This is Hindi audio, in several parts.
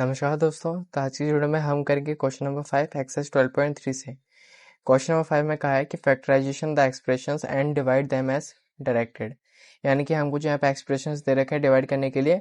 नमस्कार दोस्तों। तो आज की वीडियो में हम करेंगे क्वेश्चन नंबर 5 एक्सरसाइज 12.3 से। क्वेश्चन नंबर 5 में कहा है कि factorisation the expressions and divide them as directed. यानी कि हमको जो यहाँ पे एक्सप्रेशंस दे रखे हैं डिवाइड करने के लिए।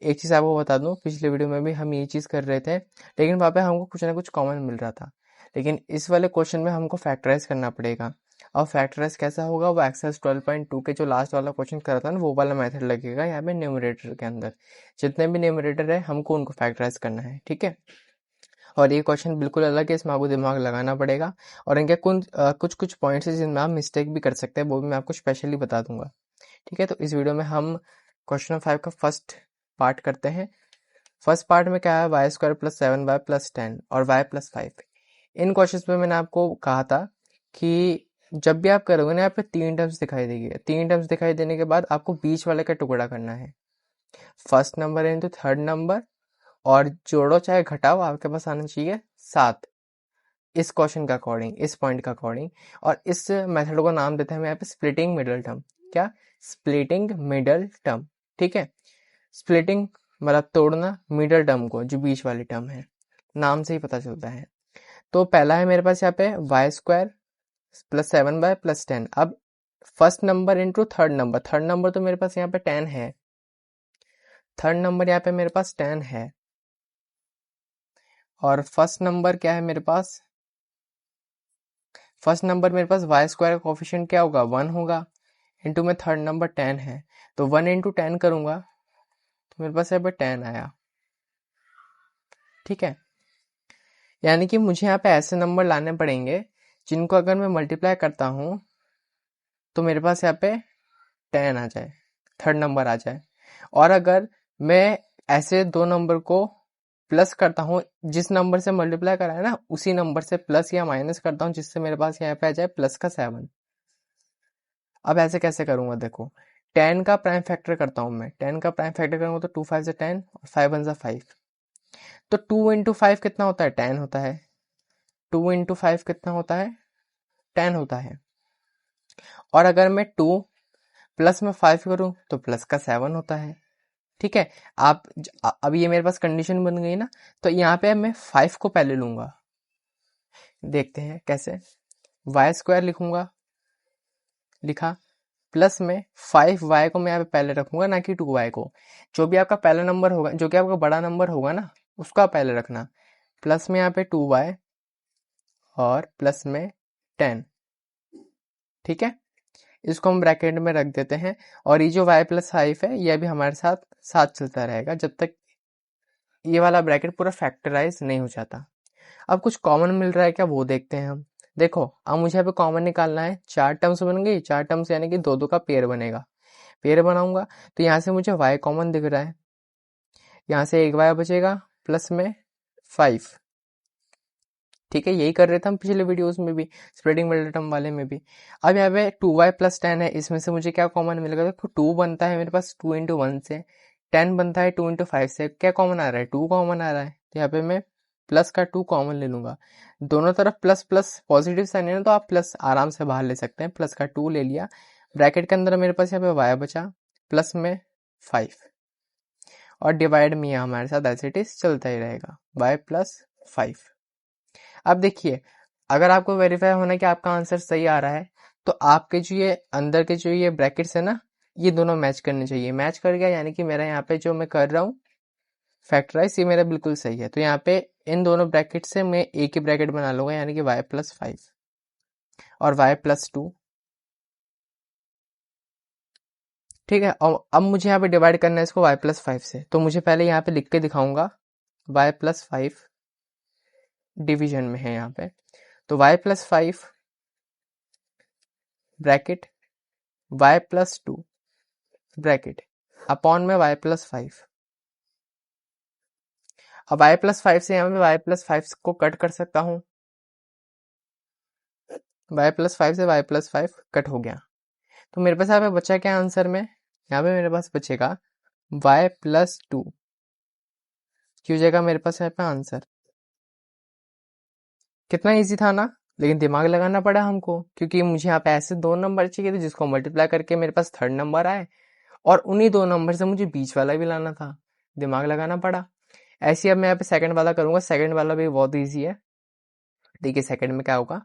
एक चीज़ आपको बता दूं, पिछले वीडियो में भी हम ये चीज़ कर रहे थे, लेकिन वहाँ पे हमको कुछ ना कुछ कॉमन मिल रहा था। लेकिन इस वाले क्वेश्चन में हमको फैक्टराइज करना पड़ेगा। और फैक्टराइज कैसा होगा, वो एक्सरसाइज 12.2 के जो लास्ट वाला क्वेश्चन करा था ना, वो वाला मेथड लगेगा यहाँ पे न्यूमरेटर के अंदर। जितने भी न्यूमरेटर है हमको उनको फैक्टराइज करना है, ठीक है। और ये क्वेश्चन बिल्कुल अलग है, इसमें आपको दिमाग लगाना पड़ेगा। और इनके कुछ कुछ पॉइंट्स है जिनमें आप मिस्टेक भी कर सकते हैं, वो भी मैं आपको स्पेशली बता दूंगा, ठीक है। तो इस वीडियो में हम क्वेश्चन 5 का फर्स्ट पार्ट करते हैं। फर्स्ट पार्ट में क्या है, Y square plus 7y plus 10 और y प्लस 5। इन क्वेश्चंस में मैंने आपको कहा था कि जब भी आप करोगे ना, यहाँ पे तीन टर्म्स दिखाई देगी। तीन टर्म्स दिखाई देने के बाद आपको बीच वाले का टुकड़ा करना है, first number into third number, और जोड़ो चाहे घटाओ, आपके पास आना चाहिए 7, इस क्वेश्चन का अकॉर्डिंग, इस पॉइंट का अकॉर्डिंग। और इस मेथड को नाम देते हैं हम यहाँ पे स्प्लिटिंग मिडल टर्म। क्या? स्प्लिटिंग मिडल टर्म, ठीक है। स्प्लिटिंग मतलब तोड़ना, मिडल टर्म को, जो बीच वाली टर्म है, नाम से ही पता चलता है। तो पहला है मेरे पास यहाँ पे Y square plus 7y plus 10। अब first number into third number, third number तो मेरे पास यहाँ पे 10 है, थर्ड नंबर यहाँ पे मेरे पास 10 है। और फर्स्ट नंबर क्या है मेरे पास, फर्स्ट नंबर मेरे पास वाई स्क्वायर का कोफिशिएंट क्या होगा, 1 होगा, इंटू में थर्ड नंबर 10 है, तो 1 इंटू 10 करूंगा तो मेरे पास यहाँ पे 10 आया, ठीक है। यानी कि मुझे यहाँ पे ऐसे नंबर लाने पड़ेंगे जिनको अगर मैं मल्टीप्लाई करता हूँ तो मेरे पास यहाँ पे 10 आ जाए, थर्ड नंबर आ जाए। और अगर मैं ऐसे दो नंबर को प्लस करता हूँ, जिस नंबर से मल्टीप्लाई करा है ना, उसी नंबर से प्लस या माइनस करता हूँ, जिससे मेरे पास यहाँ पे आ जाए प्लस का 7। अब ऐसे कैसे करूंगा, देखो 10 का प्राइम फैक्टर करता हूँ मैं, 10 का प्राइम फैक्टर करूंगा तो 2 5 से 10 और 5 1 5। तो 2 इंटू 5 कितना होता है, 10 होता है। 2 इंटू 5 कितना होता है, 10 होता है। और अगर मैं 2 प्लस में 5 करूं तो प्लस का 7 होता है, ठीक है। अब ये मेरे पास कंडीशन बन गई ना, तो यहाँ पे मैं 5 को पहले लूंगा। देखते हैं कैसे। वाई स्क्वायर लिखूंगा, लिखा, प्लस में 5y को मैं यहाँ पे पहले रखूंगा, ना कि 2y को। जो भी आपका पहला नंबर होगा, जो कि आपका बड़ा नंबर होगा ना, उसका पहले रखना। प्लस में यहाँ पे 2y और प्लस में 10, ठीक है। इसको हम ब्रैकेट में रख देते हैं। और ये जो y प्लस 5 है, ये भी हमारे साथ साथ चलता रहेगा जब तक ये वाला ब्रैकेट पूरा फैक्टराइज नहीं हो जाता। अब कुछ कॉमन मिल रहा है क्या, वो देखते हैं हम। देखो अब मुझे यहाँ पे कॉमन निकालना है, चार टर्म्स बन गई, चार टर्म्स यानी कि दो दो का पेयर बनेगा। पेयर बनाऊंगा तो यहाँ से मुझे y कॉमन दिख रहा है, यहाँ से एक y बचेगा प्लस में 5, ठीक है। यही कर रहे थे हम पिछले वीडियोस में भी, स्प्रेडिंग मिडल टर्म वाले में भी। अब यहाँ पे 2y प्लस 10 है, इसमें से मुझे क्या कॉमन मिलेगा, देखो 2 बनता है मेरे पास 2 इंटू 1 से, 10 बनता है 2 इंटू 5 से। क्या कॉमन आ रहा है, 2 कॉमन आ रहा है, तो यहाँ पे मैं प्लस का 2 कॉमन ले लूंगा। दोनों तरफ प्लस प्लस पॉजिटिव साइन है ना, तो आप प्लस आराम से बाहर ले सकते हैं। प्लस का 2 ले लिया, ब्रैकेट के अंदर मेरे पास यहाँ पे y बचा प्लस में 5, और डिवाइड में हमारे साथ एज इट इज चलता ही रहेगा, y प्लस 5। अब देखिए, अगर आपको वेरीफाई होना है कि आपका आंसर सही आ रहा है, तो आपके जो ये अंदर के जो ये ब्रैकेट्स है ना, ये दोनों मैच करने चाहिए। मैच कर गया यानी कि मेरा यहाँ पे जो मैं कर रहा हूँ फैक्टराइज, ये मेरा बिल्कुल सही है। तो यहाँ पे इन दोनों ब्रैकेट से मैं एक ही ब्रैकेट बना लूंगा, यानी कि y प्लस 5 और y प्लस 2, ठीक है। और अब मुझे यहाँ पे डिवाइड करना है इसको y प्लस 5 से, तो मुझे पहले यहाँ पे लिख के दिखाऊंगा y प्लस 5 डिवीजन में है यहाँ पे, तो y plus 5 bracket y plus 2 bracket upon में y प्लस 5। अब y प्लस 5 से यहाँ पे y प्लस 5 को कट कर सकता हूँ, y प्लस 5 से y प्लस 5 कट हो गया। तो मेरे पास यहाँ पे बचा क्या आंसर में, यहाँ पे मेरे पास बचेगा y प्लस 2, की हो जाएगा मेरे पास यहाँ पे आंसर। कितना इजी था ना, लेकिन दिमाग लगाना पड़ा हमको, क्योंकि मुझे यहाँ पे ऐसे दो नंबर चाहिए थे जिसको मल्टीप्लाई करके मेरे पास थर्ड नंबर आए, और उन्हीं दो नंबर से मुझे बीच वाला भी लाना था, दिमाग लगाना पड़ा। ऐसे ही अब मैं यहाँ पे सेकंड वाला करूंगा, सेकंड वाला भी बहुत ईजी है। देखिए सेकंड में क्या होगा,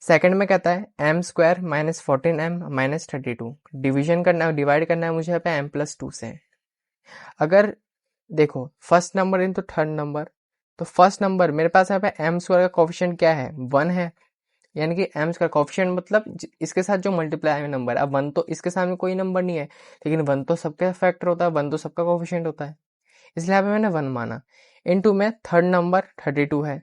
सेकंड में कहता है M square minus 14m minus 32, division करना है, डिवाइड करना है मुझे यहाँ पे m+2 से। अगर देखो फर्स्ट नंबर इन तो थर्ड नंबर, तो फर्स्ट नंबर मेरे पास यहाँ पे एम स्क्वायर का कोफिशिएंट क्या है, 1 है, यानी कि एम स्क्वायर कोफिशिएंट मतलब इसके साथ जो मल्टीप्लाई में नंबर, अब 1 तो इसके सामने कोई नंबर नहीं है, लेकिन 1 तो सबका फैक्टर होता है, 1 तो सबका कोफिशिएंट होता है, इसलिए यहाँ पे मैंने 1 माना। इनटू में थर्ड नंबर 32 है,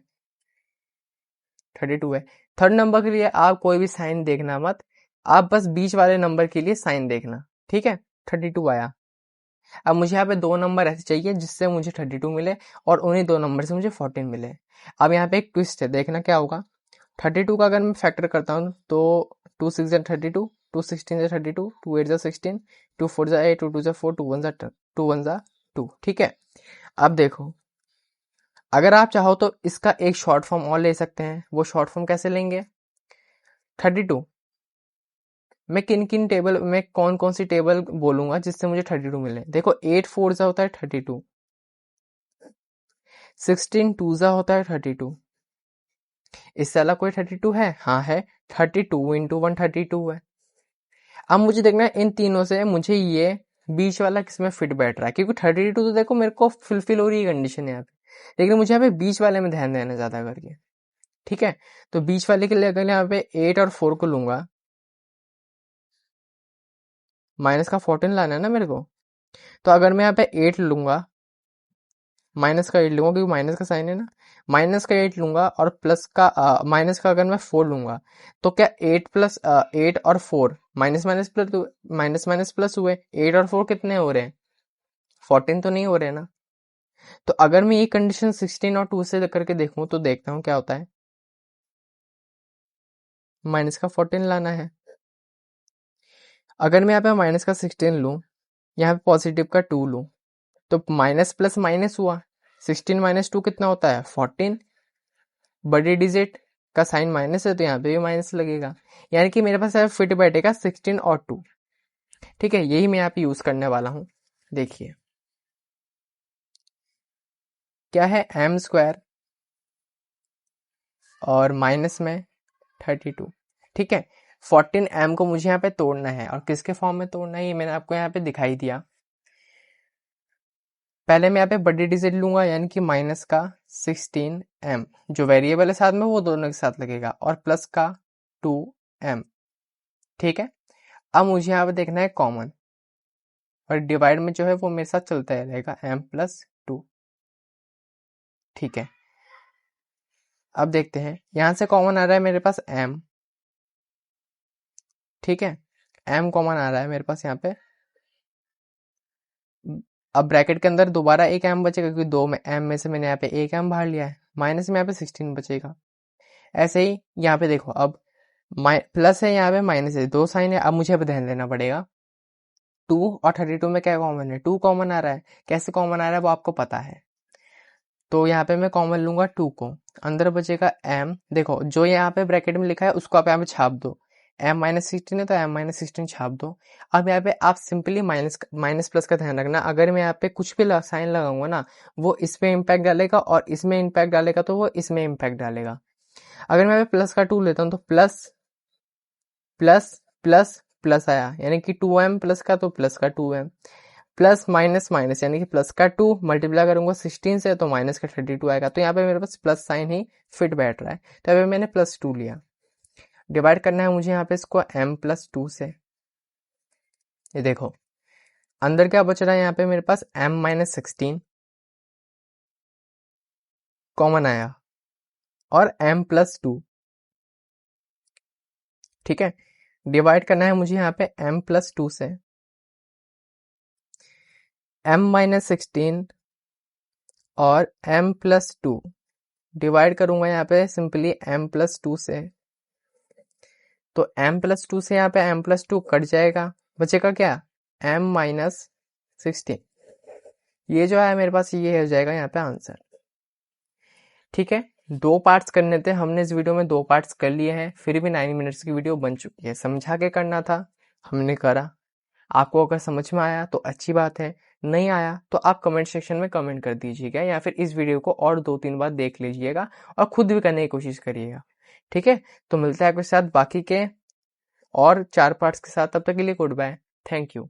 32 है। थर्ड नंबर के लिए आप कोई भी साइन देखना मत, आप बस बीच वाले नंबर के लिए साइन देखना, ठीक है। 32 आया। अब मुझे यहाँ पे दो नंबर ऐसे चाहिए जिससे मुझे 32 मिले और उन्हीं दो नंबर से मुझे 14 मिले। अब यहाँ पे एक ट्विस्ट है, देखना क्या होगा। 32 का अगर मैं फैक्टर करता हूँ तो 2 6 32, 2 16 32, 2 8 16, 2 4 8, 2 2 4, 2 1 2, ठीक है। अब देखो अगर आप चाहो तो इसका एक शॉर्ट फॉर्म और ले सकते हैं, वो शॉर्ट फॉर्म कैसे लेंगे। 32 मैं किन किन टेबल में कौन कौन सी टेबल बोलूंगा जिससे मुझे 32 मिले। देखो 8 4 होता है 32, 16 2 होता है 32, इससे अलग कोई 32 है, हाँ है, 32 इंटू 132 है। अब मुझे देखना है इन तीनों से मुझे ये बीच वाला किसमें फिट बैठ रहा है, क्योंकि 32 तो देखो मेरे को फुलफिल हो रही है कंडीशन यहाँ पे, लेकिन मुझे यहाँ पे बीच वाले में ध्यान देना ज्यादा करके, ठीक है। तो बीच वाले के लिए अगर यहाँ पे 8 और 4 को लूंगा, माइनस का 14 लाना है ना मेरे को, तो अगर मैं यहाँ पे 8 लूंगा, माइनस का 8 लूंगा क्योंकि माइनस का साइन है ना, माइनस का 8 लूंगा और प्लस का माइनस का अगर मैं 4 लूंगा, तो क्या 8 प्लस 8 और 4 minus minus plus, minus minus plus हुए, 8 और 4 कितने हो रहे हैं, 14 तो नहीं हो रहे ना। तो अगर मैं ये कंडीशन 16 और 2 से करके देखूं तो देखता हूं क्या होता है, माइनस का 14 लाना है। अगर मैं यहाँ पे माइनस का 16 लूं, यहाँ पे पॉजिटिव का 2 लूं, तो माइनस प्लस माइनस हुआ, 16 माइनस 2 कितना होता है 14, बड़ी डिजिट का साइन माइनस है तो यहाँ पे भी माइनस लगेगा, यानी कि मेरे पास फिट बैठेगा 16 और 2, ठीक है। यही मैं यहाँ पे यूज करने वाला हूँ। देखिए क्या है, एम स्क्वायर और माइनस में 32, ठीक है। 14m को मुझे यहाँ पे तोड़ना है, और किसके फॉर्म में तोड़ना है ये मैंने आपको यहाँ पे दिखाई दिया। पहले मैं यहाँ पे बड़ी डिजिट लूंगा, यानी कि माइनस का 16m, जो वेरिएबल है साथ में वो दोनों के साथ लगेगा, और प्लस का 2m, ठीक है। अब मुझे यहाँ पे देखना है कॉमन, और डिवाइड में जो है वो मेरे साथ चलता है रहेगा m+2, ठीक है। अब देखते हैं यहां से कॉमन आ रहा है मेरे पास m, ठीक है, m कॉमन आ रहा है मेरे पास यहाँ पे। अब ब्रैकेट के अंदर दोबारा एक m बचेगा, क्योंकि दो में m में से मैंने यहाँ पे एक m बाहर लिया है, माइनस में यहाँ पे 16 बचेगा। ऐसे ही यहाँ पे देखो, अब प्लस है यहाँ पे माइनस है, दो साइन है। अब मुझे अब ध्यान देना पड़ेगा 2 और 32 में क्या कॉमन है, 2 कॉमन आ रहा है। कैसे कॉमन आ रहा है वो आपको पता है, तो यहाँ पे मैं कॉमन लूंगा 2 को, अंदर बचेगा m। देखो जो यहाँ पे ब्रैकेट में लिखा है उसको आप यहाँ पे छाप दो, m-16 है तो m-16 छाप दो। अब यहाँ पे आप सिंपली माइनस माइनस प्लस का ध्यान रखना, अगर मैं यहाँ पे कुछ भी साइन लगाऊंगा ना, वो इसमें इम्पैक्ट डालेगा और इसमें इम्पैक्ट डालेगा, तो वो इसमें इम्पैक्ट डालेगा। अगर मैं यहाँ पे प्लस का 2 लेता हूँ तो प्लस प्लस प्लस प्लस आया, यानी कि 2m प्लस का तो प्लस का 2m, प्लस माइनस माइनस यानी कि प्लस का 2 मल्टीप्लाई करूंगा 16 से तो माइनस का 32 आएगा। तो यहाँ पे मेरे पास प्लस साइन ही फिट बैठ रहा है, तो यहाँ पे मैंने +2 लिया। डिवाइड करना है मुझे यहाँ पे इसको m+2 से। ये देखो अंदर क्या बच रहा है, यहाँ पे मेरे पास m-16 कॉमन आया और m+2, ठीक है। डिवाइड करना है मुझे यहाँ पे m+2 से, m-16 और m+2 डिवाइड करूंगा यहाँ पे सिंपली m+2 से, तो m+2 से यहाँ पे m+2 कट जाएगा, बचेगा क्या m-16। ये जो है मेरे पास ये हो जाएगा यहाँ पे आंसर, ठीक है। दो पार्ट्स करने थे, हमने इस वीडियो में दो पार्ट्स कर लिए हैं, फिर भी 9 मिनट्स की वीडियो बन चुकी है। समझा के करना था, हमने करा। आपको अगर समझ में आया तो अच्छी बात है, नहीं आया तो आप कमेंट सेक्शन में कमेंट कर दीजिएगा, या फिर इस वीडियो को और 2-3 बार देख लीजिएगा और खुद भी करने की कोशिश करिएगा। ठीक है, तो मिलता है आपके साथ बाकी के और 4 पार्ट्स के साथ। तब तक के लिए गुड बाय, थैंक यू।